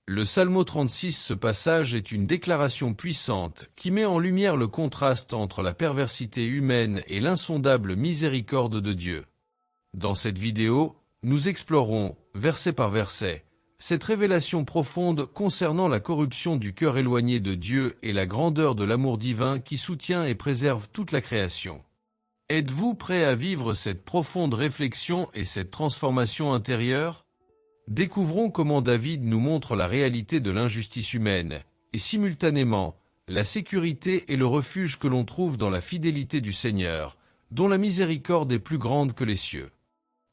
Le Psalmo 36, ce passage est une déclaration puissante qui met en lumière le contraste entre la perversité humaine et l'insondable miséricorde de Dieu. Dans cette vidéo, nous explorons, verset par verset, cette révélation profonde concernant la corruption du cœur éloigné de Dieu et la grandeur de l'amour divin qui soutient et préserve toute la création. Êtes-vous prêt à vivre cette profonde réflexion et cette transformation intérieure ? Découvrons comment David nous montre la réalité de l'injustice humaine, et simultanément, la sécurité et le refuge que l'on trouve dans la fidélité du Seigneur, dont la miséricorde est plus grande que les cieux.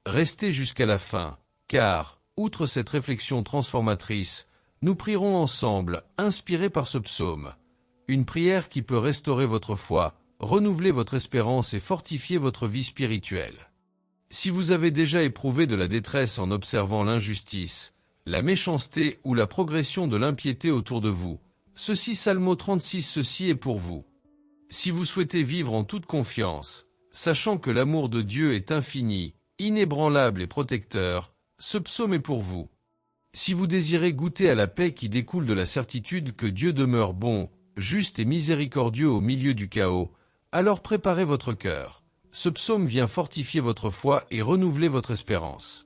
Restez jusqu'à la fin, car, outre cette réflexion transformatrice, nous prierons ensemble, inspirés par ce psaume. Une prière qui peut restaurer votre foi, renouveler votre espérance et fortifier votre vie spirituelle. Si vous avez déjà éprouvé de la détresse en observant l'injustice, la méchanceté ou la progression de l'impiété autour de vous, Psalmo 36 ceci est pour vous. Si vous souhaitez vivre en toute confiance, sachant que l'amour de Dieu est infini, inébranlable et protecteur, ce psaume est pour vous. Si vous désirez goûter à la paix qui découle de la certitude que Dieu demeure bon, juste et miséricordieux au milieu du chaos, alors préparez votre cœur. Ce psaume vient fortifier votre foi et renouveler votre espérance.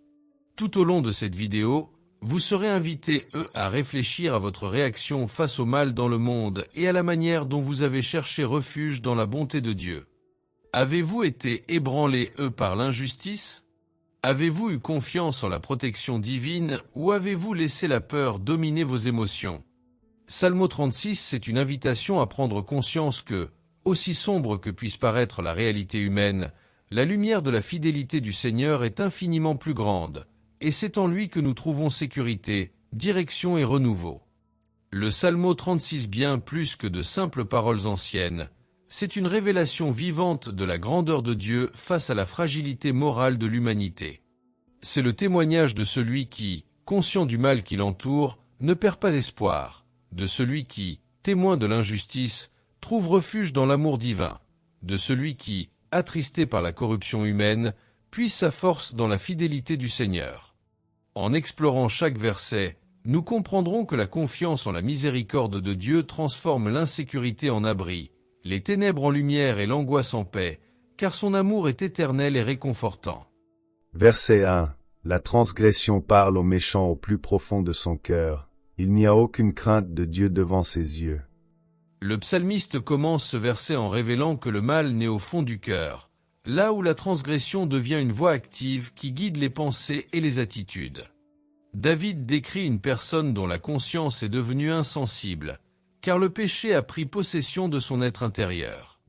Tout au long de cette vidéo, vous serez invités à réfléchir à votre réaction face au mal dans le monde et à la manière dont vous avez cherché refuge dans la bonté de Dieu. Avez-vous été ébranlés par l'injustice? Avez-vous eu confiance en la protection divine ou avez-vous laissé la peur dominer vos émotions? Psalmo 36, c'est une invitation à prendre conscience que, aussi sombre que puisse paraître la réalité humaine, la lumière de la fidélité du Seigneur est infiniment plus grande, et c'est en lui que nous trouvons sécurité, direction et renouveau. Le Psalmo 36, bien plus que de simples paroles anciennes, c'est une révélation vivante de la grandeur de Dieu face à la fragilité morale de l'humanité. C'est le témoignage de celui qui, conscient du mal qui l'entoure, ne perd pas espoir, de celui qui, témoin de l'injustice, trouve refuge dans l'amour divin, de celui qui, attristé par la corruption humaine, puise sa force dans la fidélité du Seigneur. En explorant chaque verset, nous comprendrons que la confiance en la miséricorde de Dieu transforme l'insécurité en abri, les ténèbres en lumière et l'angoisse en paix, car son amour est éternel et réconfortant. Verset 1. La transgression parle au méchant au plus profond de son cœur. Il n'y a aucune crainte de Dieu devant ses yeux. Le psalmiste commence ce verset en révélant que le mal naît au fond du cœur, là où la transgression devient une voix active qui guide les pensées et les attitudes. David décrit une personne dont la conscience est devenue insensible, car le péché a pris possession de son être intérieur.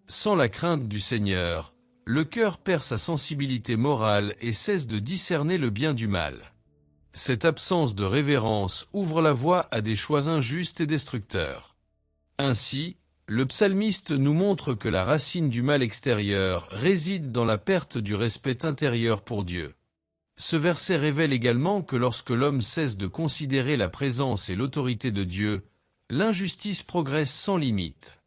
Sans la crainte du Seigneur, le cœur perd sa sensibilité morale et cesse de discerner le bien du mal. Cette absence de révérence ouvre la voie à des choix injustes et destructeurs. Ainsi, le psalmiste nous montre que la racine du mal extérieur réside dans la perte du respect intérieur pour Dieu. Ce verset révèle également que lorsque l'homme cesse de considérer la présence et l'autorité de Dieu, l'injustice progresse sans limite.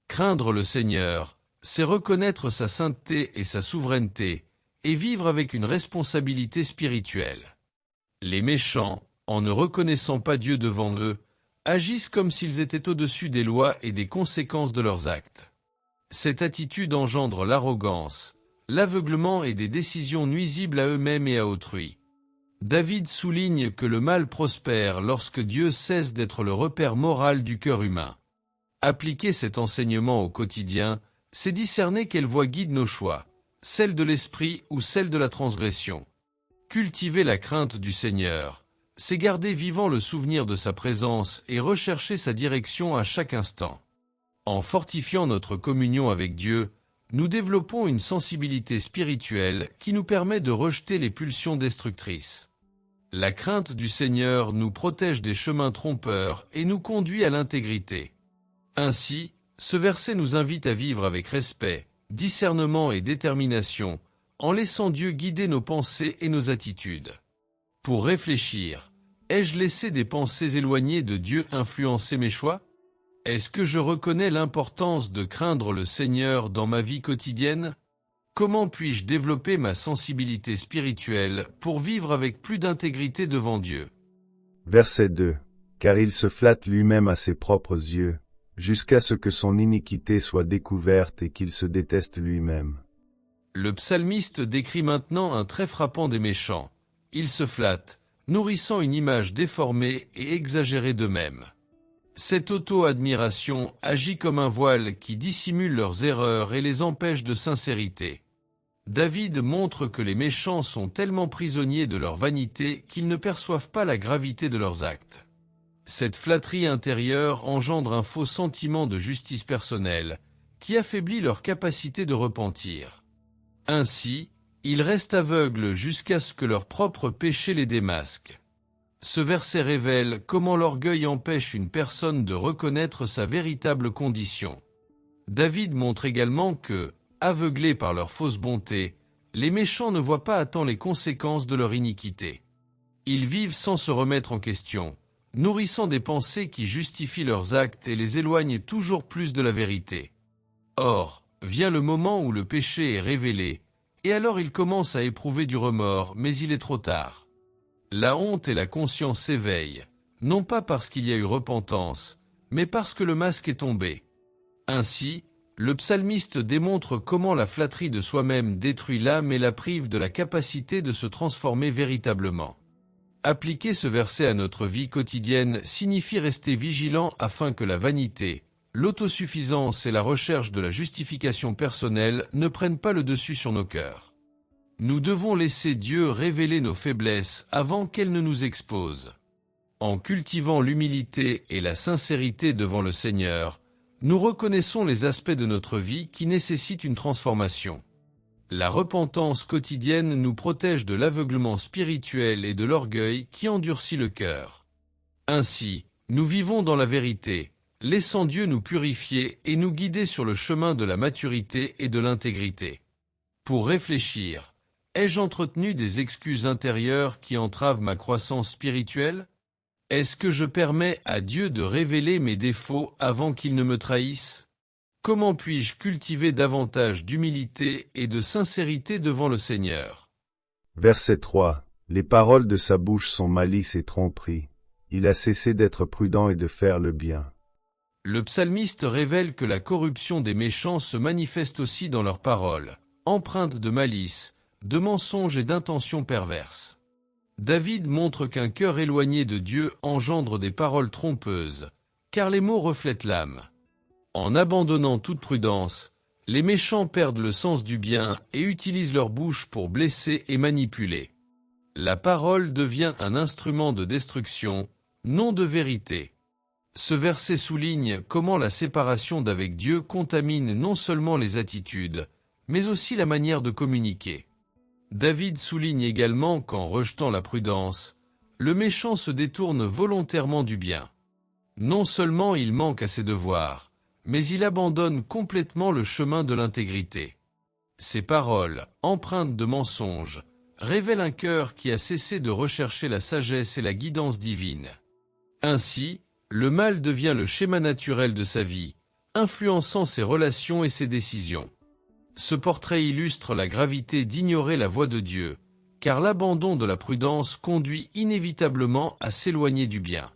Craindre le Seigneur, c'est reconnaître sa sainteté et sa souveraineté, et vivre avec une responsabilité spirituelle. Les méchants, en ne reconnaissant pas Dieu devant eux, agissent comme s'ils étaient au-dessus des lois et des conséquences de leurs actes. Cette attitude engendre l'arrogance, l'aveuglement et des décisions nuisibles à eux-mêmes et à autrui. David souligne que le mal prospère lorsque Dieu cesse d'être le repère moral du cœur humain. Appliquer cet enseignement au quotidien, c'est discerner quelle voie guide nos choix, celle de l'esprit ou celle de la transgression. Cultiver la crainte du Seigneur, c'est garder vivant le souvenir de sa présence et rechercher sa direction à chaque instant. En fortifiant notre communion avec Dieu, nous développons une sensibilité spirituelle qui nous permet de rejeter les pulsions destructrices. La crainte du Seigneur nous protège des chemins trompeurs et nous conduit à l'intégrité. Ainsi, ce verset nous invite à vivre avec respect, discernement et détermination, en laissant Dieu guider nos pensées et nos attitudes. Pour réfléchir, ai-je laissé des pensées éloignées de Dieu influencer mes choix? Est-ce que je reconnais l'importance de craindre le Seigneur dans ma vie quotidienne? Comment puis-je développer ma sensibilité spirituelle pour vivre avec plus d'intégrité devant Dieu? Verset 2. car il se flatte lui-même à ses propres yeux, jusqu'à ce que son iniquité soit découverte et qu'il se déteste lui-même. Le psalmiste décrit maintenant un trait frappant des méchants. Ils se flattent, nourrissant une image déformée et exagérée d'eux-mêmes. Cette auto-admiration agit comme un voile qui dissimule leurs erreurs et les empêche de sincérité. David montre que les méchants sont tellement prisonniers de leur vanité qu'ils ne perçoivent pas la gravité de leurs actes. Cette flatterie intérieure engendre un faux sentiment de justice personnelle, qui affaiblit leur capacité de repentir. Ainsi, ils restent aveugles jusqu'à ce que leur propre péché les démasque. Ce verset révèle comment l'orgueil empêche une personne de reconnaître sa véritable condition. David montre également que, aveuglés par leur fausse bonté, les méchants ne voient pas à temps les conséquences de leur iniquité. Ils vivent sans se remettre en question, nourrissant des pensées qui justifient leurs actes et les éloignent toujours plus de la vérité. Or, vient le moment où le péché est révélé, et alors ils commencent à éprouver du remords, mais il est trop tard. La honte et la conscience s'éveillent, non pas parce qu'il y a eu repentance, mais parce que le masque est tombé. Ainsi, le psalmiste démontre comment la flatterie de soi-même détruit l'âme et la prive de la capacité de se transformer véritablement. Appliquer ce verset à notre vie quotidienne signifie rester vigilant afin que la vanité, l'autosuffisance et la recherche de la justification personnelle ne prennent pas le dessus sur nos cœurs. Nous devons laisser Dieu révéler nos faiblesses avant qu'elles ne nous exposent. En cultivant l'humilité et la sincérité devant le Seigneur, nous reconnaissons les aspects de notre vie qui nécessitent une transformation. La repentance quotidienne nous protège de l'aveuglement spirituel et de l'orgueil qui endurcit le cœur. Ainsi, nous vivons dans la vérité, laissant Dieu nous purifier et nous guider sur le chemin de la maturité et de l'intégrité. Pour réfléchir, ai-je entretenu des excuses intérieures qui entravent ma croissance spirituelle? Est-ce que je permets à Dieu de révéler mes défauts avant qu'il ne me trahisse? Comment puis-je cultiver davantage d'humilité et de sincérité devant le Seigneur? Verset 3. Les paroles de sa bouche sont malice et tromperie. Il a cessé d'être prudent et de faire le bien. Le psalmiste révèle que la corruption des méchants se manifeste aussi dans leurs paroles, empreintes de malice, de mensonges et d'intentions perverses. David montre qu'un cœur éloigné de Dieu engendre des paroles trompeuses, car les mots reflètent l'âme. En abandonnant toute prudence, les méchants perdent le sens du bien et utilisent leur bouche pour blesser et manipuler. La parole devient un instrument de destruction, non de vérité. Ce verset souligne comment la séparation d'avec Dieu contamine non seulement les attitudes, mais aussi la manière de communiquer. David souligne également qu'en rejetant la prudence, le méchant se détourne volontairement du bien. Non seulement il manque à ses devoirs, mais il abandonne complètement le chemin de l'intégrité. Ces paroles, empreintes de mensonges, révèlent un cœur qui a cessé de rechercher la sagesse et la guidance divine. Ainsi, le mal devient le schéma naturel de sa vie, influençant ses relations et ses décisions. Ce portrait illustre la gravité d'ignorer la voie de Dieu, car l'abandon de la prudence conduit inévitablement à s'éloigner du bien.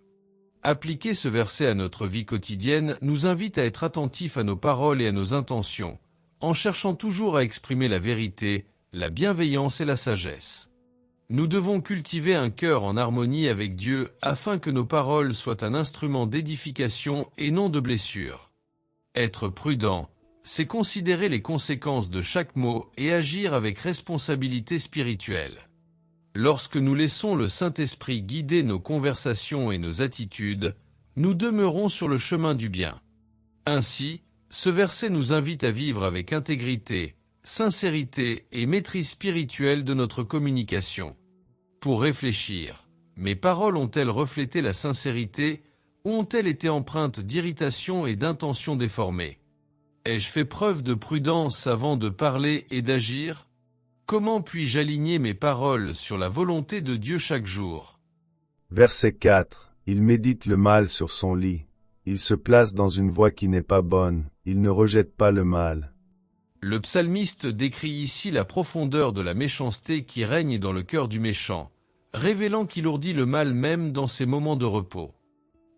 Appliquer ce verset à notre vie quotidienne nous invite à être attentifs à nos paroles et à nos intentions, en cherchant toujours à exprimer la vérité, la bienveillance et la sagesse. Nous devons cultiver un cœur en harmonie avec Dieu afin que nos paroles soient un instrument d'édification et non de blessure. Être prudent, c'est considérer les conséquences de chaque mot et agir avec responsabilité spirituelle. Lorsque nous laissons le Saint-Esprit guider nos conversations et nos attitudes, nous demeurons sur le chemin du bien. Ainsi, ce verset nous invite à vivre avec intégrité, sincérité et maîtrise spirituelle de notre communication. Pour réfléchir, mes paroles ont-elles reflété la sincérité ou ont-elles été empreintes d'irritation et d'intentions déformées? Ai-je fait preuve de prudence avant de parler et d'agir? Comment puis-je aligner mes paroles sur la volonté de Dieu chaque jour? Verset 4. Il médite le mal sur son lit. Il se place dans une voie qui n'est pas bonne. Il ne rejette pas le mal. Le psalmiste décrit ici la profondeur de la méchanceté qui règne dans le cœur du méchant, révélant qu'il ourdit le mal même dans ses moments de repos.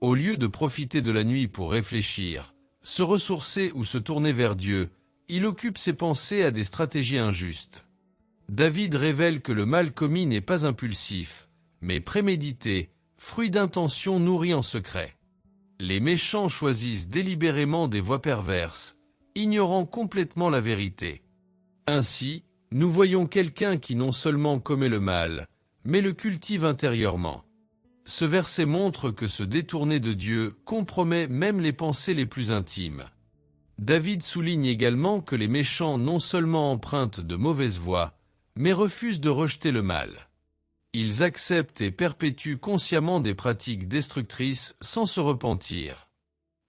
Au lieu de profiter de la nuit pour réfléchir, se ressourcer ou se tourner vers Dieu, il occupe ses pensées à des stratégies injustes. David révèle que le mal commis n'est pas impulsif, mais prémédité, fruit d'intentions nourries en secret. Les méchants choisissent délibérément des voies perverses, ignorant complètement la vérité. Ainsi, nous voyons quelqu'un qui non seulement commet le mal, mais le cultive intérieurement. Ce verset montre que se détourner de Dieu compromet même les pensées les plus intimes. David souligne également que les méchants non seulement empruntent de mauvaises voies, mais refusent de rejeter le mal. Ils acceptent et perpétuent consciemment des pratiques destructrices sans se repentir.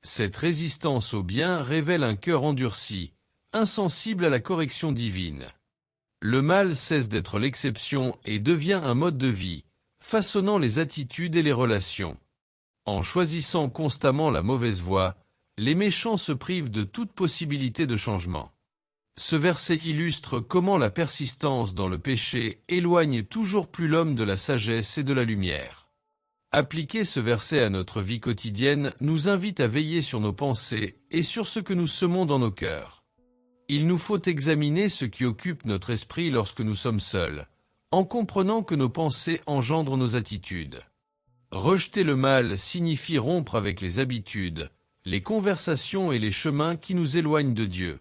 Cette résistance au bien révèle un cœur endurci, insensible à la correction divine. Le mal cesse d'être l'exception et devient un mode de vie, façonnant les attitudes et les relations. En choisissant constamment la mauvaise voie, les méchants se privent de toute possibilité de changement. Ce verset illustre comment la persistance dans le péché éloigne toujours plus l'homme de la sagesse et de la lumière. Appliquer ce verset à notre vie quotidienne nous invite à veiller sur nos pensées et sur ce que nous semons dans nos cœurs. Il nous faut examiner ce qui occupe notre esprit lorsque nous sommes seuls, en comprenant que nos pensées engendrent nos attitudes. Rejeter le mal signifie rompre avec les habitudes, les conversations et les chemins qui nous éloignent de Dieu.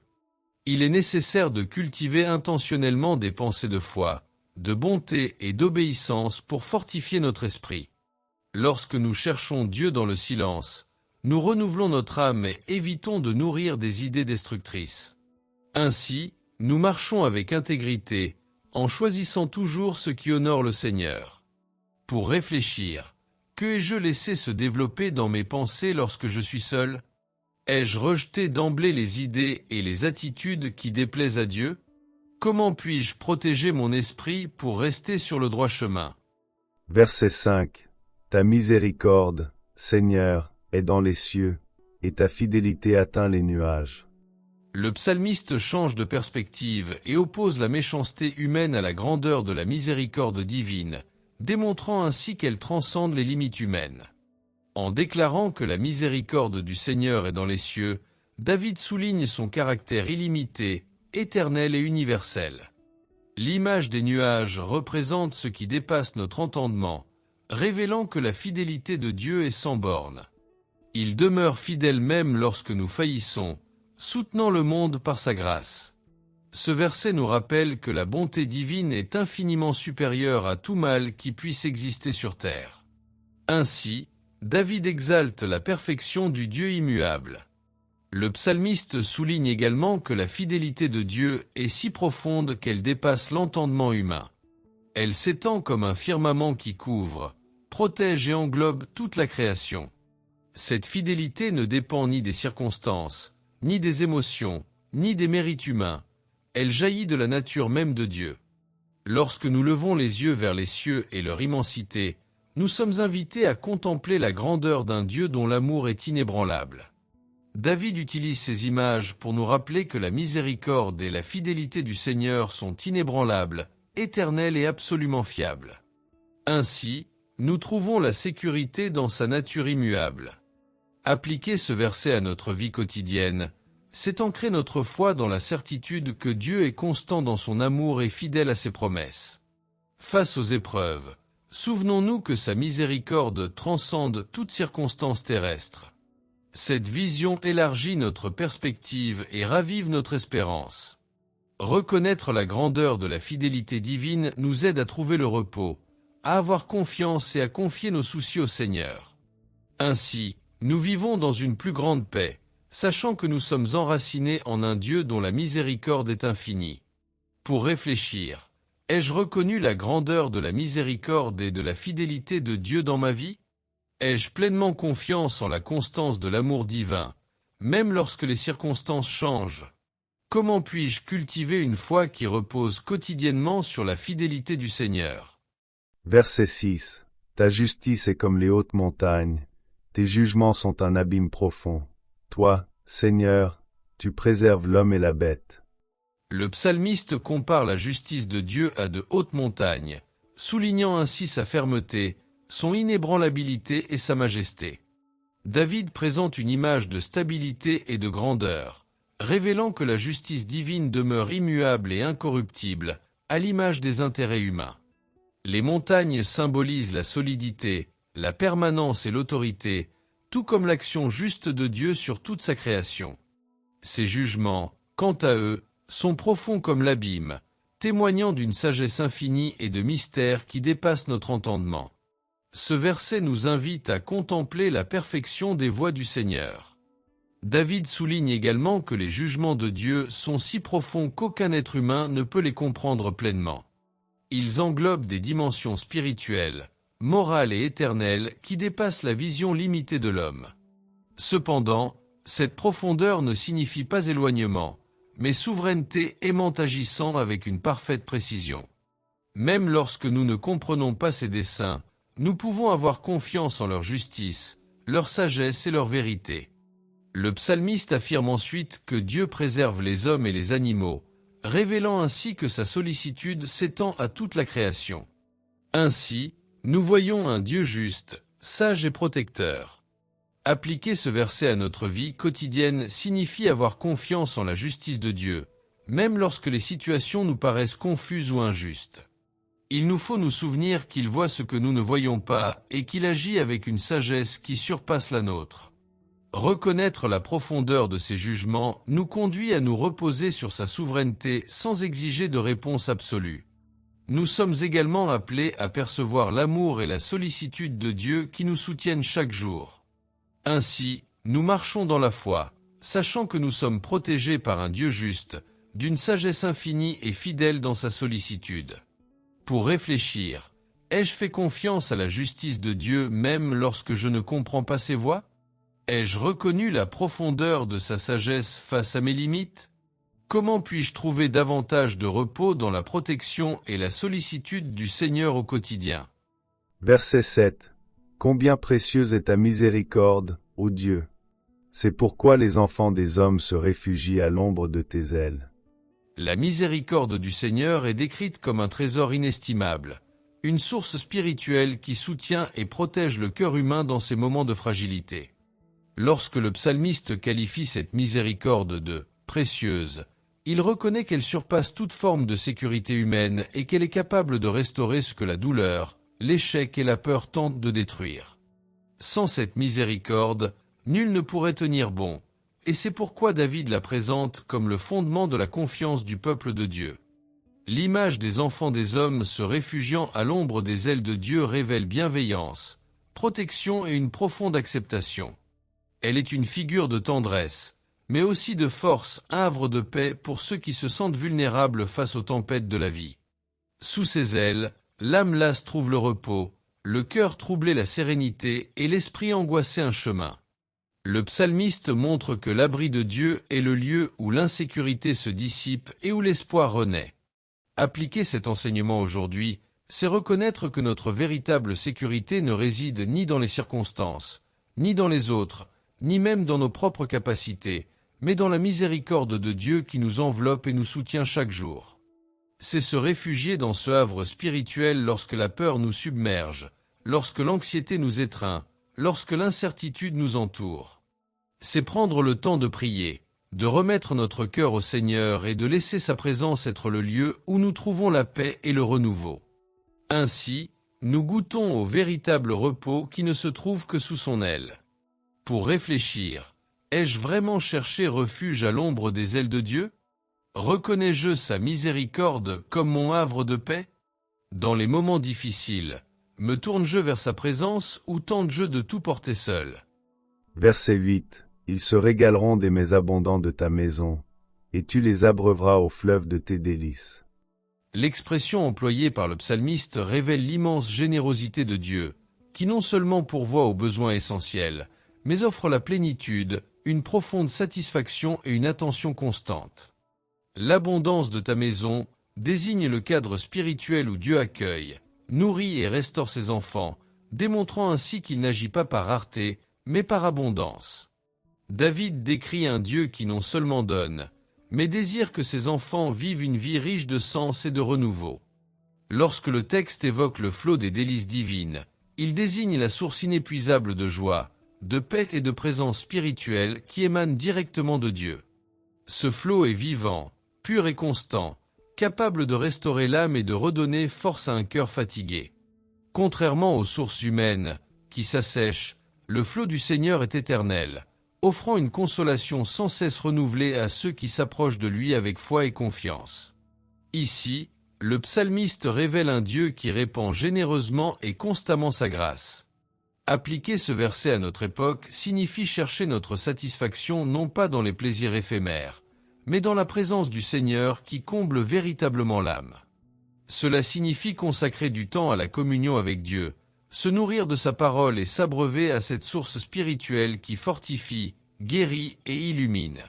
Il est nécessaire de cultiver intentionnellement des pensées de foi, de bonté et d'obéissance pour fortifier notre esprit. Lorsque nous cherchons Dieu dans le silence, nous renouvelons notre âme et évitons de nourrir des idées destructrices. Ainsi, nous marchons avec intégrité, en choisissant toujours ce qui honore le Seigneur. Pour réfléchir, que ai-je laissé se développer dans mes pensées lorsque je suis seul ? Ai-je rejeté d'emblée les idées et les attitudes qui déplaisent à Dieu ? Comment puis-je protéger mon esprit pour rester sur le droit chemin ? Verset 5. Ta miséricorde, Seigneur, est dans les cieux, et ta fidélité atteint les nuages. Le psalmiste change de perspective et oppose la méchanceté humaine à la grandeur de la miséricorde divine, démontrant ainsi qu'elle transcende les limites humaines. En déclarant que la miséricorde du Seigneur est dans les cieux, David souligne son caractère illimité, éternel et universel. L'image des nuages représente ce qui dépasse notre entendement, révélant que la fidélité de Dieu est sans borne. Il demeure fidèle même lorsque nous faillissons, soutenant le monde par sa grâce. Ce verset nous rappelle que la bonté divine est infiniment supérieure à tout mal qui puisse exister sur terre. Ainsi, David exalte la perfection du Dieu immuable. Le psalmiste souligne également que la fidélité de Dieu est si profonde qu'elle dépasse l'entendement humain. Elle s'étend comme un firmament qui couvre, protège et englobe toute la création. Cette fidélité ne dépend ni des circonstances, ni des émotions, ni des mérites humains. Elle jaillit de la nature même de Dieu. Lorsque nous levons les yeux vers les cieux et leur immensité, nous sommes invités à contempler la grandeur d'un Dieu dont l'amour est inébranlable. David utilise ces images pour nous rappeler que la miséricorde et la fidélité du Seigneur sont inébranlables, éternelles et absolument fiables. Ainsi, nous trouvons la sécurité dans sa nature immuable. Appliquer ce verset à notre vie quotidienne, c'est ancrer notre foi dans la certitude que Dieu est constant dans son amour et fidèle à ses promesses. Face aux épreuves, souvenons-nous que sa miséricorde transcende toute circonstance terrestre. Cette vision élargit notre perspective et ravive notre espérance. Reconnaître la grandeur de la fidélité divine nous aide à trouver le repos, à avoir confiance et à confier nos soucis au Seigneur. Ainsi, nous vivons dans une plus grande paix, sachant que nous sommes enracinés en un Dieu dont la miséricorde est infinie. Pour réfléchir, ai-je reconnu la grandeur de la miséricorde et de la fidélité de Dieu dans ma vie ? Ai-je pleinement confiance en la constance de l'amour divin, même lorsque les circonstances changent ? Comment puis-je cultiver une foi qui repose quotidiennement sur la fidélité du Seigneur ? Verset 6. Ta justice est comme les hautes montagnes, tes jugements sont un abîme profond. Toi, Seigneur, tu préserves l'homme et la bête. Le psalmiste compare la justice de Dieu à de hautes montagnes, soulignant ainsi sa fermeté, son inébranlabilité et sa majesté. David présente une image de stabilité et de grandeur, révélant que la justice divine demeure immuable et incorruptible, à l'image des intérêts humains. Les montagnes symbolisent la solidité, la permanence et l'autorité, tout comme l'action juste de Dieu sur toute sa création. Ces jugements, quant à eux, sont profonds comme l'abîme, témoignant d'une sagesse infinie et de mystères qui dépassent notre entendement. Ce verset nous invite à contempler la perfection des voies du Seigneur. David souligne également que les jugements de Dieu sont si profonds qu'aucun être humain ne peut les comprendre pleinement. Ils englobent des dimensions spirituelles, morales et éternelles qui dépassent la vision limitée de l'homme. Cependant, cette profondeur ne signifie pas éloignement, mais souveraineté aimant agissant avec une parfaite précision. Même lorsque nous ne comprenons pas ses desseins, nous pouvons avoir confiance en leur justice, leur sagesse et leur vérité. Le psalmiste affirme ensuite que Dieu préserve les hommes et les animaux, révélant ainsi que sa sollicitude s'étend à toute la création. Ainsi, nous voyons un Dieu juste, sage et protecteur. Appliquer ce verset à notre vie quotidienne signifie avoir confiance en la justice de Dieu, même lorsque les situations nous paraissent confuses ou injustes. Il nous faut nous souvenir qu'il voit ce que nous ne voyons pas et qu'il agit avec une sagesse qui surpasse la nôtre. Reconnaître la profondeur de ses jugements nous conduit à nous reposer sur sa souveraineté sans exiger de réponse absolue. Nous sommes également appelés à percevoir l'amour et la sollicitude de Dieu qui nous soutiennent chaque jour. Ainsi, nous marchons dans la foi, sachant que nous sommes protégés par un Dieu juste, d'une sagesse infinie et fidèle dans sa sollicitude. Pour réfléchir, ai-je fait confiance à la justice de Dieu même lorsque je ne comprends pas ses voies? Ai-je reconnu la profondeur de sa sagesse face à mes limites? Comment puis-je trouver davantage de repos dans la protection et la sollicitude du Seigneur au quotidien? Verset 7. Combien précieuse est ta miséricorde, ô Dieu! C'est pourquoi les enfants des hommes se réfugient à l'ombre de tes ailes. La miséricorde du Seigneur est décrite comme un trésor inestimable, une source spirituelle qui soutient et protège le cœur humain dans ses moments de fragilité. Lorsque le psalmiste qualifie cette miséricorde de « précieuse », il reconnaît qu'elle surpasse toute forme de sécurité humaine et qu'elle est capable de restaurer ce que la douleur, l'échec et la peur tentent de détruire. Sans cette miséricorde, nul ne pourrait tenir bon, et c'est pourquoi David la présente comme le fondement de la confiance du peuple de Dieu. L'image des enfants des hommes se réfugiant à l'ombre des ailes de Dieu révèle bienveillance, protection et une profonde acceptation. Elle est une figure de tendresse, mais aussi de force, havre de paix pour ceux qui se sentent vulnérables face aux tempêtes de la vie. Sous ses ailes, l'âme lasse trouve le repos, le cœur troublé la sérénité et l'esprit angoissé un chemin. Le psalmiste montre que l'abri de Dieu est le lieu où l'insécurité se dissipe et où l'espoir renaît. Appliquer cet enseignement aujourd'hui, c'est reconnaître que notre véritable sécurité ne réside ni dans les circonstances, ni dans les autres, ni même dans nos propres capacités, mais dans la miséricorde de Dieu qui nous enveloppe et nous soutient chaque jour. C'est se réfugier dans ce havre spirituel lorsque la peur nous submerge, lorsque l'anxiété nous étreint, lorsque l'incertitude nous entoure. C'est prendre le temps de prier, de remettre notre cœur au Seigneur et de laisser sa présence être le lieu où nous trouvons la paix et le renouveau. Ainsi, nous goûtons au véritable repos qui ne se trouve que sous son aile. Pour réfléchir, ai-je vraiment cherché refuge à l'ombre des ailes de Dieu? Reconnais-je sa miséricorde comme mon havre de paix? Dans les moments difficiles, me tourne-je vers sa présence ou tente-je de tout porter seul? Verset 8. Ils se régaleront des mets abondants de ta maison, et tu les abreuveras au fleuve de tes délices. L'expression employée par le psalmiste révèle l'immense générosité de Dieu, qui non seulement pourvoit aux besoins essentiels, mais offre la plénitude, une profonde satisfaction et une attention constante. L'abondance de ta maison désigne le cadre spirituel où Dieu accueille, nourrit et restaure ses enfants, démontrant ainsi qu'il n'agit pas par rareté, mais par abondance. David décrit un Dieu qui non seulement donne, mais désire que ses enfants vivent une vie riche de sens et de renouveau. Lorsque le texte évoque le flot des délices divines, il désigne la source inépuisable de joie, de paix et de présence spirituelle qui émanent directement de Dieu. Ce flot est vivant, pur et constant, capable de restaurer l'âme et de redonner force à un cœur fatigué. Contrairement aux sources humaines, qui s'assèchent, le flot du Seigneur est éternel, offrant une consolation sans cesse renouvelée à ceux qui s'approchent de lui avec foi et confiance. Ici, le psalmiste révèle un Dieu qui répand généreusement et constamment sa grâce. Appliquer ce verset à notre époque signifie chercher notre satisfaction non pas dans les plaisirs éphémères, mais dans la présence du Seigneur qui comble véritablement l'âme. Cela signifie consacrer du temps à la communion avec Dieu, se nourrir de sa parole et s'abreuver à cette source spirituelle qui fortifie, guérit et illumine.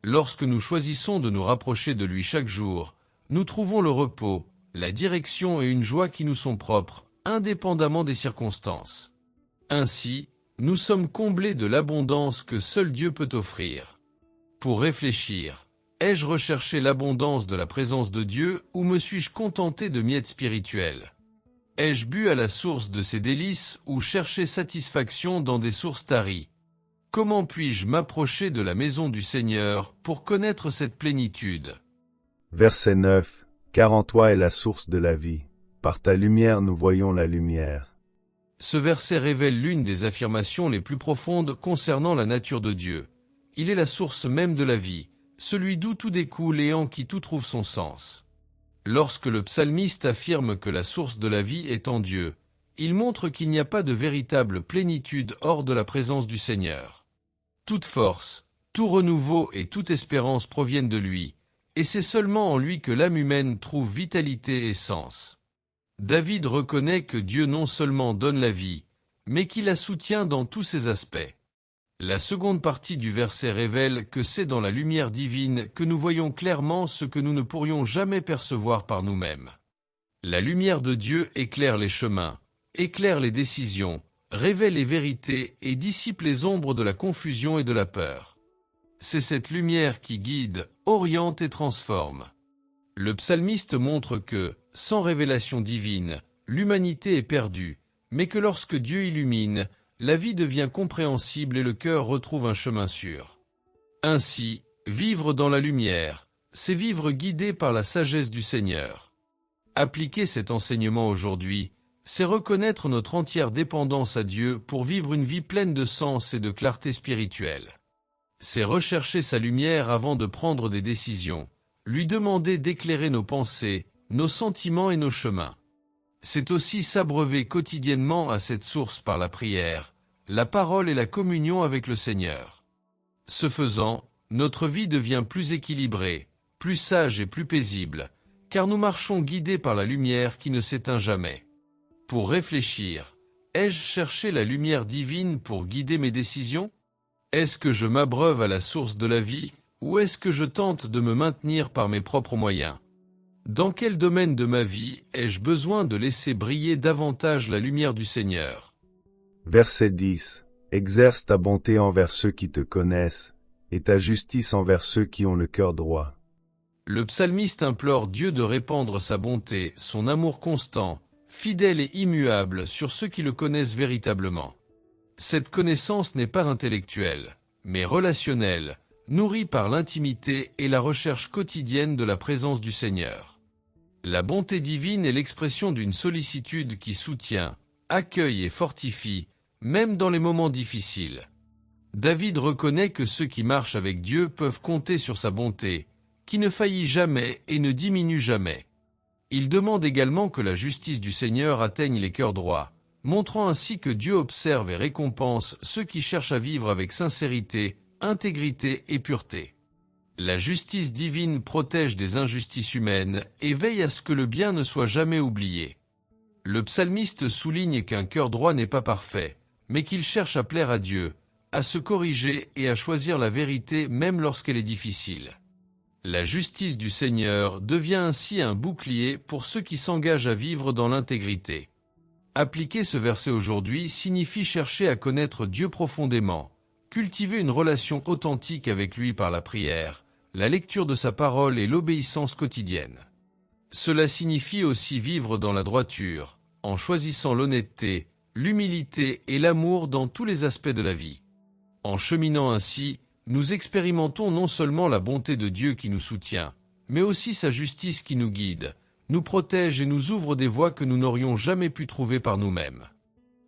Lorsque nous choisissons de nous rapprocher de lui chaque jour, nous trouvons le repos, la direction et une joie qui nous sont propres, indépendamment des circonstances. Ainsi, nous sommes comblés de l'abondance que seul Dieu peut offrir. Pour réfléchir, ai-je recherché l'abondance de la présence de Dieu ou me suis-je contenté de miettes spirituelles? Ai-je bu à la source de ses délices ou cherché satisfaction dans des sources taries? Comment puis-je m'approcher de la maison du Seigneur pour connaître cette plénitude? Verset 9. Car en toi est la source de la vie. Par ta lumière nous voyons la lumière. Ce verset révèle l'une des affirmations les plus profondes concernant la nature de Dieu. Il est la source même de la vie, celui d'où tout découle et en qui tout trouve son sens. Lorsque le psalmiste affirme que la source de la vie est en Dieu, il montre qu'il n'y a pas de véritable plénitude hors de la présence du Seigneur. Toute force, tout renouveau et toute espérance proviennent de lui, et c'est seulement en lui que l'âme humaine trouve vitalité et sens. David reconnaît que Dieu non seulement donne la vie, mais qu'il la soutient dans tous ses aspects. La seconde partie du verset révèle que c'est dans la lumière divine que nous voyons clairement ce que nous ne pourrions jamais percevoir par nous-mêmes. La lumière de Dieu éclaire les chemins, éclaire les décisions, révèle les vérités et dissipe les ombres de la confusion et de la peur. C'est cette lumière qui guide, oriente et transforme. Le psalmiste montre que, sans révélation divine, l'humanité est perdue, mais que lorsque Dieu illumine, la vie devient compréhensible et le cœur retrouve un chemin sûr. Ainsi, vivre dans la lumière, c'est vivre guidé par la sagesse du Seigneur. Appliquer cet enseignement aujourd'hui, c'est reconnaître notre entière dépendance à Dieu pour vivre une vie pleine de sens et de clarté spirituelle. C'est rechercher sa lumière avant de prendre des décisions, lui demander d'éclairer nos pensées, nos sentiments et nos chemins. C'est aussi s'abreuver quotidiennement à cette source par la prière, la parole et la communion avec le Seigneur. Ce faisant, notre vie devient plus équilibrée, plus sage et plus paisible, car nous marchons guidés par la lumière qui ne s'éteint jamais. Pour réfléchir, ai-je cherché la lumière divine pour guider mes décisions? Est-ce que je m'abreuve à la source de la vie, ou est-ce que je tente de me maintenir par mes propres moyens? Dans quel domaine de ma vie ai-je besoin de laisser briller davantage la lumière du Seigneur? Verset 10. Exerce ta bonté envers ceux qui te connaissent, et ta justice envers ceux qui ont le cœur droit. Le psalmiste implore Dieu de répandre sa bonté, son amour constant, fidèle et immuable sur ceux qui le connaissent véritablement. Cette connaissance n'est pas intellectuelle, mais relationnelle, nourrie par l'intimité et la recherche quotidienne de la présence du Seigneur. La bonté divine est l'expression d'une sollicitude qui soutient, accueille et fortifie, même dans les moments difficiles. David reconnaît que ceux qui marchent avec Dieu peuvent compter sur sa bonté, qui ne faillit jamais et ne diminue jamais. Il demande également que la justice du Seigneur atteigne les cœurs droits, montrant ainsi que Dieu observe et récompense ceux qui cherchent à vivre avec sincérité, intégrité et pureté. La justice divine protège des injustices humaines et veille à ce que le bien ne soit jamais oublié. Le psalmiste souligne qu'un cœur droit n'est pas parfait, mais qu'il cherche à plaire à Dieu, à se corriger et à choisir la vérité même lorsqu'elle est difficile. La justice du Seigneur devient ainsi un bouclier pour ceux qui s'engagent à vivre dans l'intégrité. Appliquer ce verset aujourd'hui signifie chercher à connaître Dieu profondément, cultiver une relation authentique avec lui par la prière, la lecture de sa parole et l'obéissance quotidienne. Cela signifie aussi vivre dans la droiture, en choisissant l'honnêteté, l'humilité et l'amour dans tous les aspects de la vie. En cheminant ainsi, nous expérimentons non seulement la bonté de Dieu qui nous soutient, mais aussi sa justice qui nous guide, nous protège et nous ouvre des voies que nous n'aurions jamais pu trouver par nous-mêmes.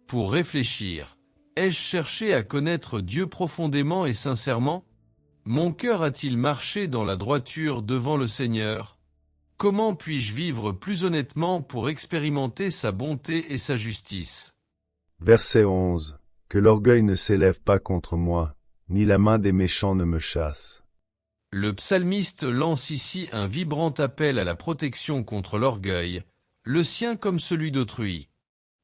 Pour réfléchir, ai-je cherché à connaître Dieu profondément et sincèrement? Mon cœur a-t-il marché dans la droiture devant le Seigneur? Comment puis-je vivre plus honnêtement pour expérimenter sa bonté et sa justice? Verset 11. Que l'orgueil ne s'élève pas contre moi, ni la main des méchants ne me chasse. Le psalmiste lance ici un vibrant appel à la protection contre l'orgueil, le sien comme celui d'autrui.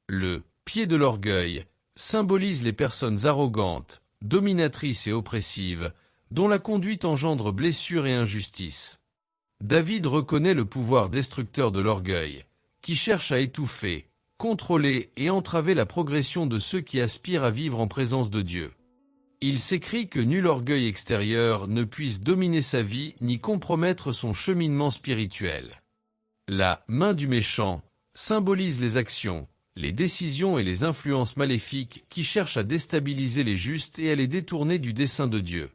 Le pied de l'orgueil symbolise les personnes arrogantes, dominatrices et oppressives, dont la conduite engendre blessure et injustice. David reconnaît le pouvoir destructeur de l'orgueil, qui cherche à étouffer, contrôler et entraver la progression de ceux qui aspirent à vivre en présence de Dieu. Il s'écrit que nul orgueil extérieur ne puisse dominer sa vie ni compromettre son cheminement spirituel. La main du méchant symbolise les actions, les décisions et les influences maléfiques qui cherchent à déstabiliser les justes et à les détourner du dessein de Dieu.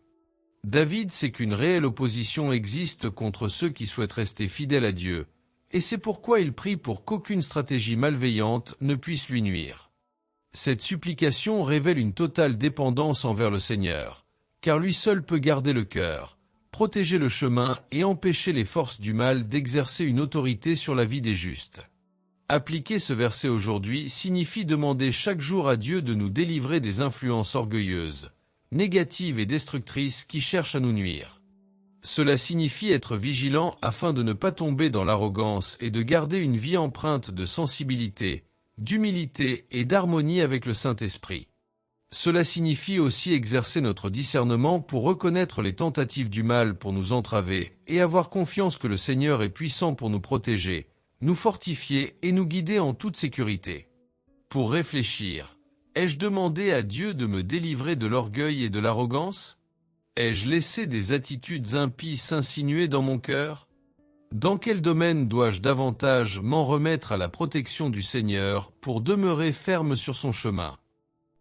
David sait qu'une réelle opposition existe contre ceux qui souhaitent rester fidèles à Dieu, et c'est pourquoi il prie pour qu'aucune stratégie malveillante ne puisse lui nuire. Cette supplication révèle une totale dépendance envers le Seigneur, car lui seul peut garder le cœur, protéger le chemin et empêcher les forces du mal d'exercer une autorité sur la vie des justes. Appliquer ce verset aujourd'hui signifie demander chaque jour à Dieu de nous délivrer des influences orgueilleuses, négatives et destructrices qui cherchent à nous nuire. Cela signifie être vigilant afin de ne pas tomber dans l'arrogance et de garder une vie empreinte de sensibilité, d'humilité et d'harmonie avec le Saint-Esprit. Cela signifie aussi exercer notre discernement pour reconnaître les tentatives du mal pour nous entraver et avoir confiance que le Seigneur est puissant pour nous protéger, nous fortifier et nous guider en toute sécurité. Pour réfléchir, ai-je demandé à Dieu de me délivrer de l'orgueil et de l'arrogance? Ai-je laissé des attitudes impies s'insinuer dans mon cœur? Dans quel domaine dois-je davantage m'en remettre à la protection du Seigneur pour demeurer ferme sur son chemin?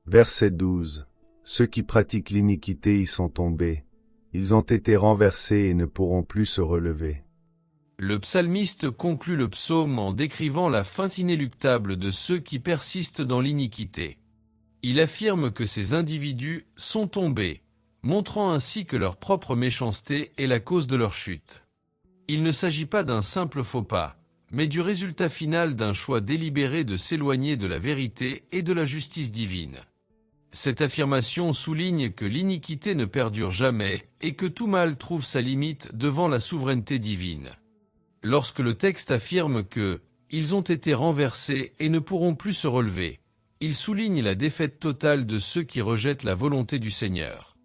Verset 12. Ceux qui pratiquent l'iniquité y sont tombés. Ils ont été renversés et ne pourront plus se relever. Le psalmiste conclut le psaume en décrivant la fin inéluctable de ceux qui persistent dans l'iniquité. Il affirme que ces individus sont tombés, montrant ainsi que leur propre méchanceté est la cause de leur chute. Il ne s'agit pas d'un simple faux pas, mais du résultat final d'un choix délibéré de s'éloigner de la vérité et de la justice divine. Cette affirmation souligne que l'iniquité ne perdure jamais et que tout mal trouve sa limite devant la souveraineté divine. Lorsque le texte affirme que « ils ont été renversés et ne pourront plus se relever », il souligne la défaite totale de ceux qui rejettent la volonté du Seigneur.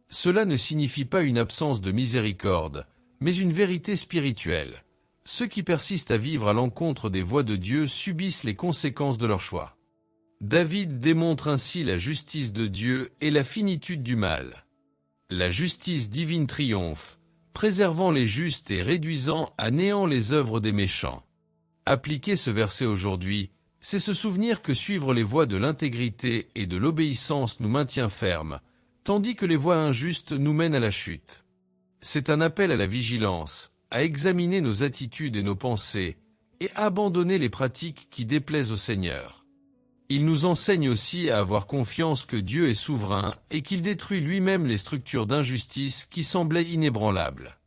Cela ne signifie pas une absence de miséricorde, mais une vérité spirituelle. Ceux qui persistent à vivre à l'encontre des voies de Dieu subissent les conséquences de leur choix. David démontre ainsi la justice de Dieu et la finitude du mal. La justice divine triomphe, préservant les justes et réduisant à néant les œuvres des méchants. Appliquer ce verset aujourd'hui, c'est se souvenir que suivre les voies de l'intégrité et de l'obéissance nous maintient fermes, tandis que les voies injustes nous mènent à la chute. C'est un appel à la vigilance, à examiner nos attitudes et nos pensées, et à abandonner les pratiques qui déplaisent au Seigneur. Il nous enseigne aussi à avoir confiance que Dieu est souverain et qu'il détruit lui-même les structures d'injustice qui semblaient inébranlables.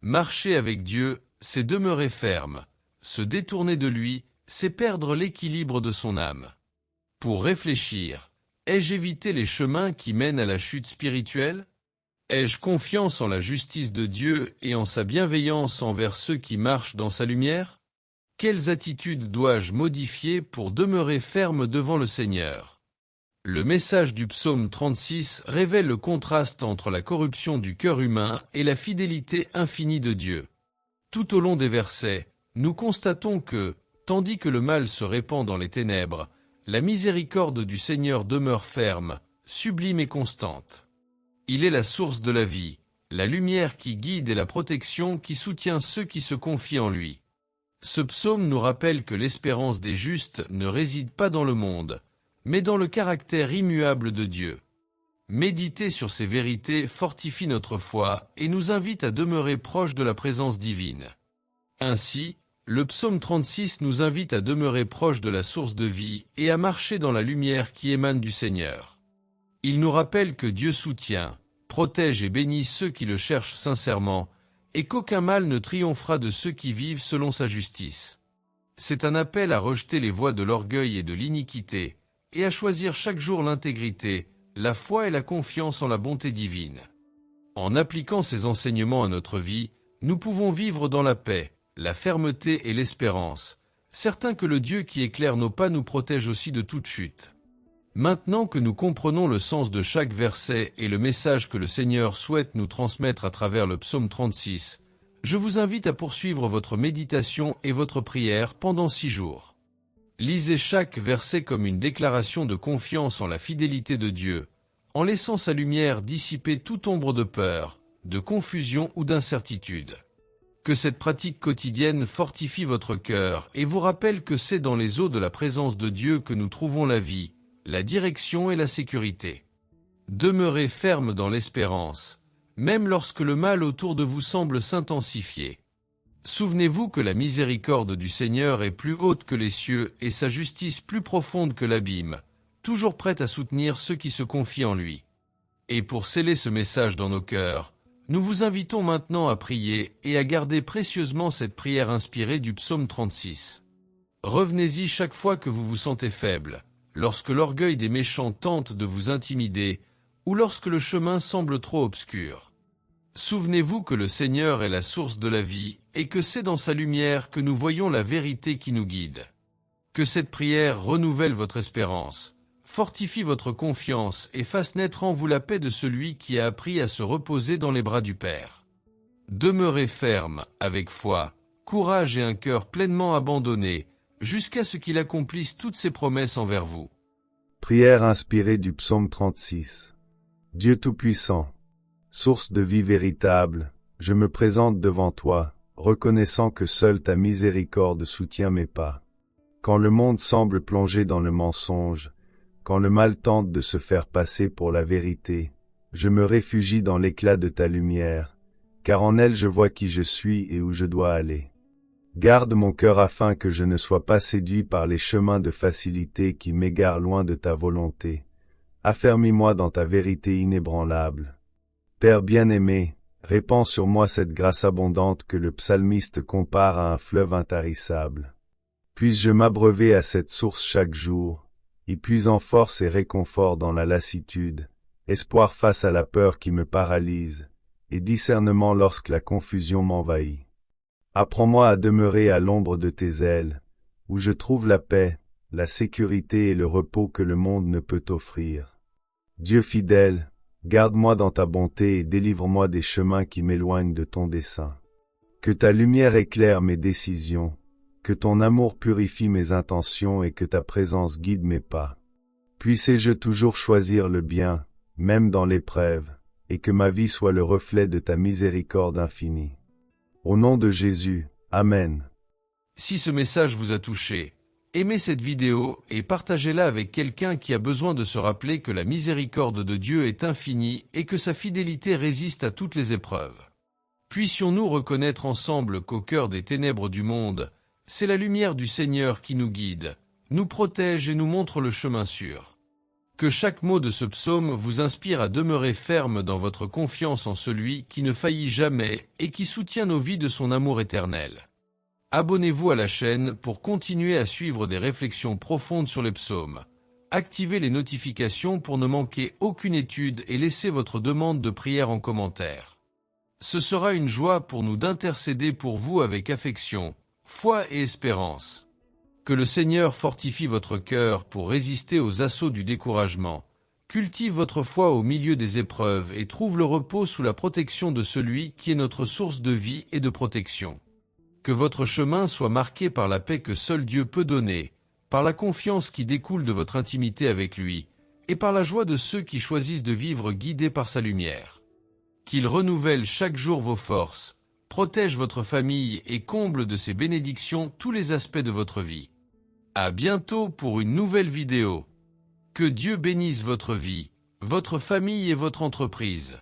Marcher avec Dieu, c'est demeurer ferme. Se détourner de lui, c'est perdre l'équilibre de son âme. Pour réfléchir, ai-je évité les chemins qui mènent à la chute spirituelle? Ai-je confiance en la justice de Dieu et en sa bienveillance envers ceux qui marchent dans sa lumière? Quelles attitudes dois-je modifier pour demeurer ferme devant le Seigneur? Le message du psaume 36 révèle le contraste entre la corruption du cœur humain et la fidélité infinie de Dieu. Tout au long des versets, nous constatons que, tandis que le mal se répand dans les ténèbres, la miséricorde du Seigneur demeure ferme, sublime et constante. Il est la source de la vie, la lumière qui guide et la protection qui soutient ceux qui se confient en lui. Ce psaume nous rappelle que l'espérance des justes ne réside pas dans le monde, mais dans le caractère immuable de Dieu. Méditer sur ces vérités fortifie notre foi et nous invite à demeurer proche de la présence divine. Ainsi, le psaume 36 nous invite à demeurer proche de la source de vie et à marcher dans la lumière qui émane du Seigneur. Il nous rappelle que Dieu soutient, protège et bénit ceux qui le cherchent sincèrement, et qu'aucun mal ne triomphera de ceux qui vivent selon sa justice. C'est un appel à rejeter les voies de l'orgueil et de l'iniquité, et à choisir chaque jour l'intégrité, la foi et la confiance en la bonté divine. En appliquant ces enseignements à notre vie, nous pouvons vivre dans la paix, la fermeté et l'espérance, certains que le Dieu qui éclaire nos pas nous protège aussi de toute chute. Maintenant que nous comprenons le sens de chaque verset et le message que le Seigneur souhaite nous transmettre à travers le psaume 36, je vous invite à poursuivre votre méditation et votre prière pendant 6 jours. Lisez chaque verset comme une déclaration de confiance en la fidélité de Dieu, en laissant sa lumière dissiper toute ombre de peur, de confusion ou d'incertitude. Que cette pratique quotidienne fortifie votre cœur et vous rappelle que c'est dans les eaux de la présence de Dieu que nous trouvons la vie, la direction et la sécurité. Demeurez ferme dans l'espérance, même lorsque le mal autour de vous semble s'intensifier. Souvenez-vous que la miséricorde du Seigneur est plus haute que les cieux et sa justice plus profonde que l'abîme, toujours prête à soutenir ceux qui se confient en lui. Et pour sceller ce message dans nos cœurs, nous vous invitons maintenant à prier et à garder précieusement cette prière inspirée du psaume 36. Revenez-y chaque fois que vous vous sentez faible, lorsque l'orgueil des méchants tente de vous intimider ou lorsque le chemin semble trop obscur. Souvenez-vous que le Seigneur est la source de la vie et que c'est dans sa lumière que nous voyons la vérité qui nous guide. Que cette prière renouvelle votre espérance, fortifie votre confiance et fasse naître en vous la paix de celui qui a appris à se reposer dans les bras du Père. Demeurez ferme, avec foi, courage et un cœur pleinement abandonné, jusqu'à ce qu'il accomplisse toutes ses promesses envers vous. Prière inspirée du psaume 36. Dieu Tout-Puissant, source de vie véritable, je me présente devant toi, reconnaissant que seule ta miséricorde soutient mes pas. Quand le monde semble plongé dans le mensonge, quand le mal tente de se faire passer pour la vérité, je me réfugie dans l'éclat de ta lumière, car en elle je vois qui je suis et où je dois aller. Garde mon cœur afin que je ne sois pas séduit par les chemins de facilité qui m'égarent loin de ta volonté. Affermis-moi dans ta vérité inébranlable. Père bien-aimé, répands sur moi cette grâce abondante que le psalmiste compare à un fleuve intarissable. Puisse-je m'abreuver à cette source chaque jour, y puisant force et réconfort dans la lassitude, espoir face à la peur qui me paralyse, et discernement lorsque la confusion m'envahit. Apprends-moi à demeurer à l'ombre de tes ailes, où je trouve la paix, la sécurité et le repos que le monde ne peut offrir. Dieu fidèle, garde-moi dans ta bonté et délivre-moi des chemins qui m'éloignent de ton dessein. Que ta lumière éclaire mes décisions, que ton amour purifie mes intentions et que ta présence guide mes pas. Puisse-je toujours choisir le bien, même dans l'épreuve, et que ma vie soit le reflet de ta miséricorde infinie. Au nom de Jésus, Amen. Si ce message vous a touché, aimez cette vidéo et partagez-la avec quelqu'un qui a besoin de se rappeler que la miséricorde de Dieu est infinie et que sa fidélité résiste à toutes les épreuves. Puissions-nous reconnaître ensemble qu'au cœur des ténèbres du monde, c'est la lumière du Seigneur qui nous guide, nous protège et nous montre le chemin sûr. Que chaque mot de ce psaume vous inspire à demeurer ferme dans votre confiance en celui qui ne faillit jamais et qui soutient nos vies de son amour éternel. Abonnez-vous à la chaîne pour continuer à suivre des réflexions profondes sur les psaumes. Activez les notifications pour ne manquer aucune étude et laissez votre demande de prière en commentaire. Ce sera une joie pour nous d'intercéder pour vous avec affection, foi et espérance. Que le Seigneur fortifie votre cœur pour résister aux assauts du découragement, cultive votre foi au milieu des épreuves et trouve le repos sous la protection de celui qui est notre source de vie et de protection. Que votre chemin soit marqué par la paix que seul Dieu peut donner, par la confiance qui découle de votre intimité avec lui, et par la joie de ceux qui choisissent de vivre guidés par sa lumière. Qu'il renouvelle chaque jour vos forces, protège votre famille et comble de ses bénédictions tous les aspects de votre vie. À bientôt pour une nouvelle vidéo. Que Dieu bénisse votre vie, votre famille et votre entreprise.